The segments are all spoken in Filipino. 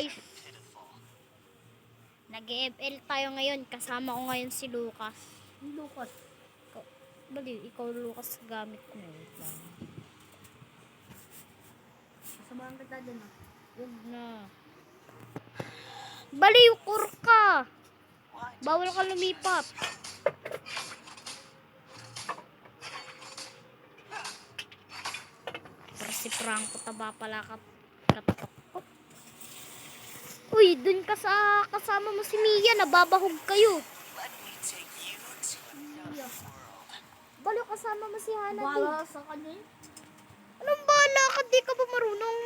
Guys, nag-ML tayo ngayon. Kasama ko ngayon si Lucas. Lucas. Bali, ikaw Lucas gamit ko. Kasamahan kita dyan ah. Huwag na. Baliw ka! Bawal ka lumipat. Para si Franco taba pala katok ko. Uy, dun ka sa kasama mo si Mia, nababahog kayo. Baliw kasama mo si Hana. Bala sa kanya eh. Anong bala ka? Di ka ba marunong?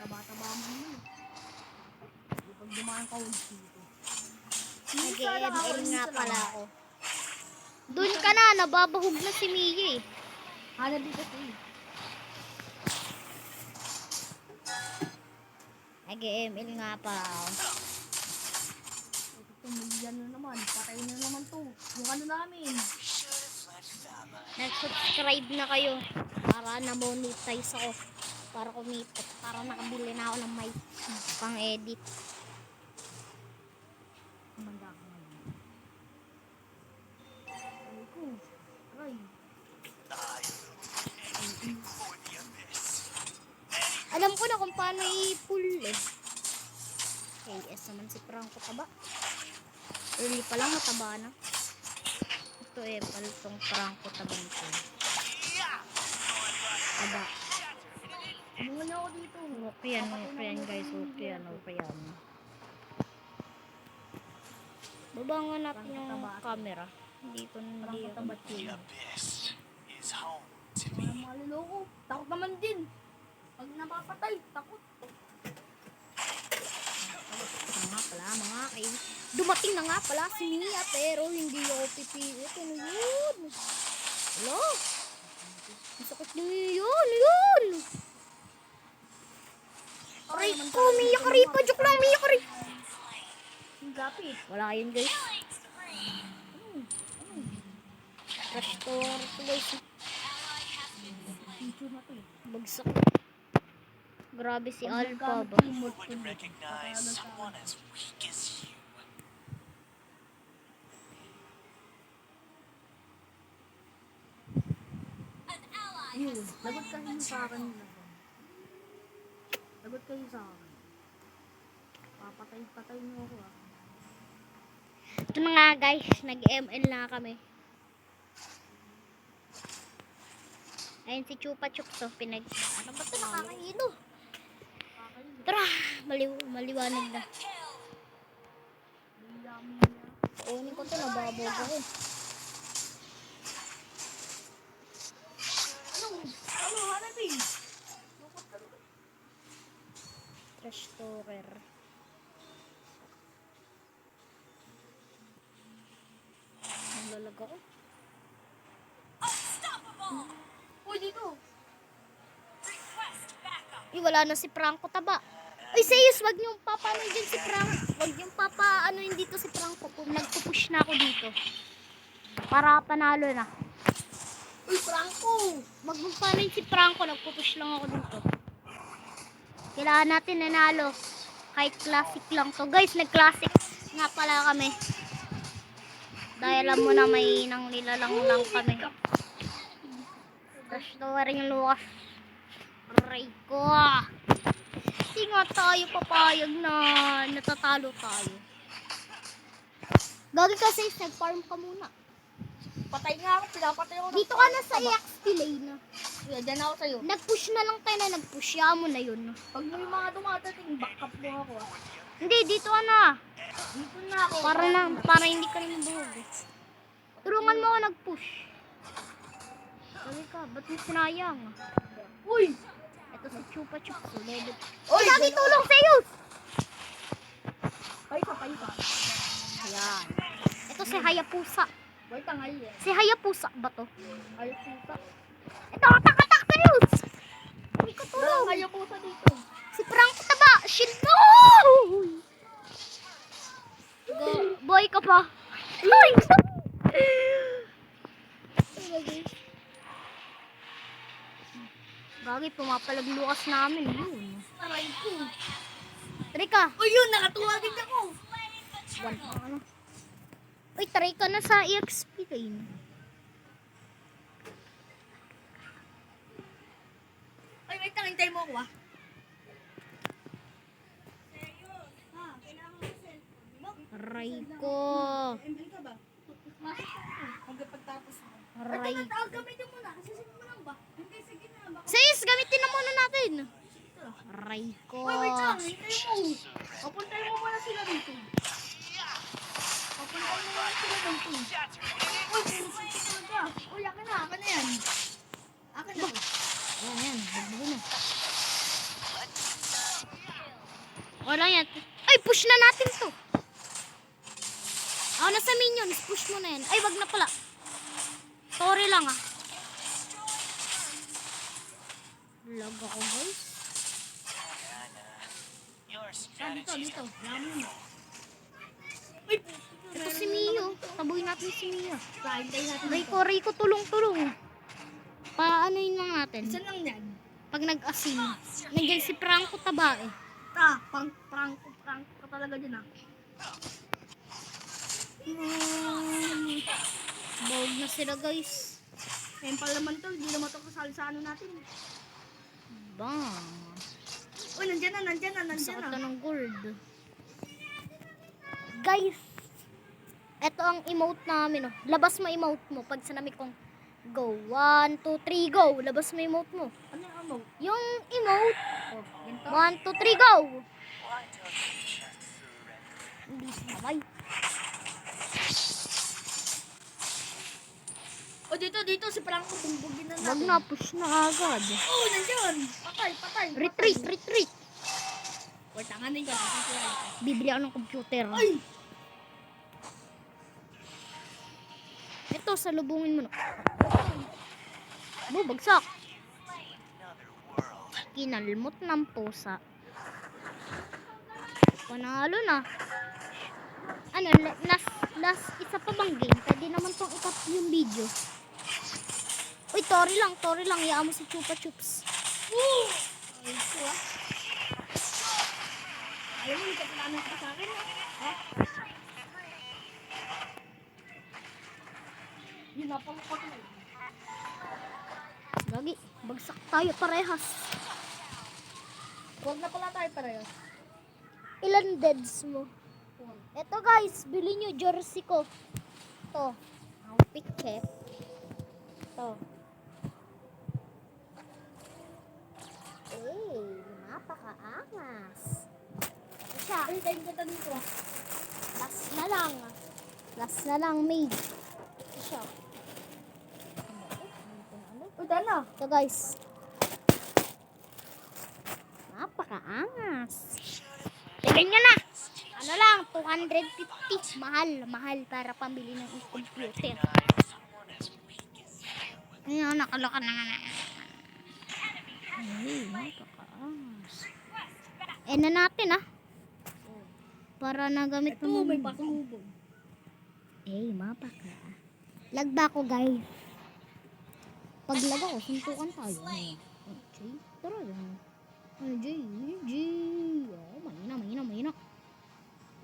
Taba-taba mo naman eh. Pag dumaan ka huwag dito. Nag-ML nga pala ako. Doon ka na, nababahog na si Mia eh. Hanap dito siya eh. Nag-ML nga pa ako. Tumigyan na naman. Patay na naman to. Yung ano namin. Nag-subscribe na kayo para na-monetize ako. Para kumita. Para nakabili na ako ng mic pang-edit. Kumanda ka ngayon. Ay ko. Ay. Alam ko na kung paano i-pull eh. KS naman si Franco taba. Early pa lang mataba na. Ito eh, palitong Franco taba nito. Taba. Bunga na ako dito. Okay yan guys. Okay yan. Babangan natin yung camera. Hindi ako The abyss is home to me. Maluloko. Takot naman din. Pag napapatay, takot. Mga kay. Dumating na nga pala si Mia pero hindi ako pipilit. Ano yun? Hello? Ang sakit niyo yun. Aray ko, Mia ka ripa. Joke lang, Mia ka ripa. Ang lapit. Wala yun guys. Rush tour to guys. Video na to eh. Bagsak. Grabe si Alpha ba? Who would recognize someone as weak as you? Yun, lagot kayo sa akin. Lagot kayo sa akin. Papatay mo ako ah. Ito na nga guys, nag-ML na kami. Ayun si Chupa Chups oh, ano ba ito nakakaino? Tara, maliwanag na. Kunin ko ito, nababog ako. Ano, hanapin? Trash storer. Naglalag ako. Uy, dito. Wala na si Franco taba. Ay, Zeus, wag niyong papano dyan si Franco. Wag niyong ano dito si Franco. Nagpupush na ako dito. Para panalo na. Uy, Franco! Magpapano si Franco. Nagpupush lang ako dito. Kailangan natin nanalo. Kahit classic lang to. Guys, nag-classic nga pala kami. Dahil alam mo na may nang nilalang lang kami. Crash tower yung Lucas. Aray ko. Hindi nga tayo papayag na natatalo tayo. Gagi kasi nag-farm ka muna. Patay nga ako, pinapatay ako. Dito ka na sa EXP lane. Kuya, dyan ako sa'yo. Nag-push na lang tayo na nag-push. Ya mo na yun. Pag may mga dumadating, backup mo ako. Hindi, dito ka na. Dito na ako. Para hindi ka naman buhog. Turungan mo ako nag-push. Sabi ka, ba't mo sinayang? Uy! Ito si Chupa Chups. Uy! Gagi, tulong sa'yo! Pay ka. Ayan. Ito si Hayapusa. Wait, tangal yan. Si Hayapusa ba to? Ayaw pusa. Ito, atak sa'yo! Hindi ko tulong. Walang ayaw pusa dito. Si Franco taba! Shield mo! Boy ka pa. Ay! Gagi, pumapalaglukas namin. Yun. Aray ko. Try ka. O yun, nakatuwa din ako. One. Ano? Uy, try ka na sa EXP kayo. Ay, wait lang, hintay mo ako ah. Aray ko. ML ka ba? Hanggang pagtapos mo. Aray. Tawag gamitin mo na, kasi sige mo lang ba? Hindi, sige na. Baka... Sis, gamitin na muna natin. Aray ko. Uy, wait lang, hintay mo. Papuntay mo muna sila dito. Papuntay mo muna sila dito. Uy, puro sisi talaga. Uy, akin na yan. Akin na. Yan. Bagbago na. Wala yan. Ay, push na natin to. Nasa minions. Push mo na yan. Ay, wag na pala. Sorry lang ah. Lag ako guys. Dito. Yaman mo. Ito si Mio. Tabuhin natin si Mio. Hintay natin. Rico, tulong. Paano yun lang natin? Isa lang yan. Pag nag-asim. Nandiyan si Franco Tabae. Prank ka talaga dyan ah. Bawag na sila guys. Temple naman to, hindi naman to kasali sa ano natin. Bang. Uy, nandyan na. Sakit na ng gold. Guys, eto ang emote namin. Oh. Labas mo emote mo pag sinabi kong go. 1, 2, 3, go. Labas mo emote mo. Ano yung ano? Yung emote. Oh, ganito. 1, 2, 3, go. Hindi sabay. Oh, dito si Franco, bumbugin na natin. Wag na, push na agad. Oh, nandyan. Patay. Retreat. Or tanganin ka. Bibili ako ng computer. Ay! Ito, salubungin mo na. Bagsak. Kinalmot ng pusa. Panalo na. Ano, last isa pa bang game? Pwede naman tong ikat yung video. Uy, Tori lang. Iyaan mo si Chupa Chups. Ay, ito ah. Ayaw mo, ikat namin ka sa akin. Ha? Yun na, pang-patay. Lagi, bagsak tayo parehas. Huwag na pala tayo parehas. Ilan deads mo? Eto guys, bili nyo jersey ko. To. Ang picture. To. Napakaangas. Ito siya. Ay, tayo ka dito ah. Last na lang, maid. Ito siya. Uy, dala. Ito guys. Napakaangas. Tignan nyo na. Ano lang, 250. Mahal para pambili ng computer. Ayun, nakaloka na nga. Ay, napakaangas. Na natin ah. Para nagamit Ito, naman. may pasalubong. Mapaka. Lag ba ako guys? Pag lag ako, suntukan tayo. Okay, tara lang. G. Oh, mahina.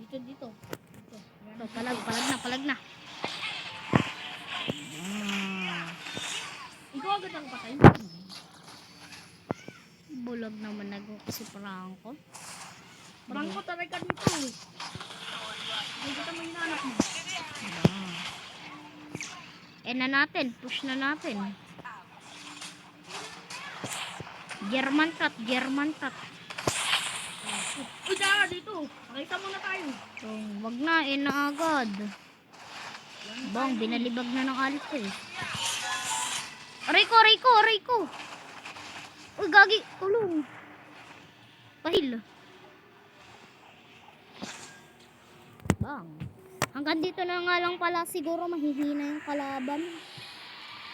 Dito. Ito, palag na. Ikaw agad ang patay. Bulag naman si Franco. Franco, taray ka dito. Hindi ka mo hinahanap mo. Na natin, push na natin. German cut. Uy, dala dito. Pakita muna tayo. So, wag na, na agad. Bang, binalibag na ng alto eh. Rico! Uy, gagi, tulong. Pahil. Bang. Hanggang dito na nga lang pala siguro mahihina yung kalaban.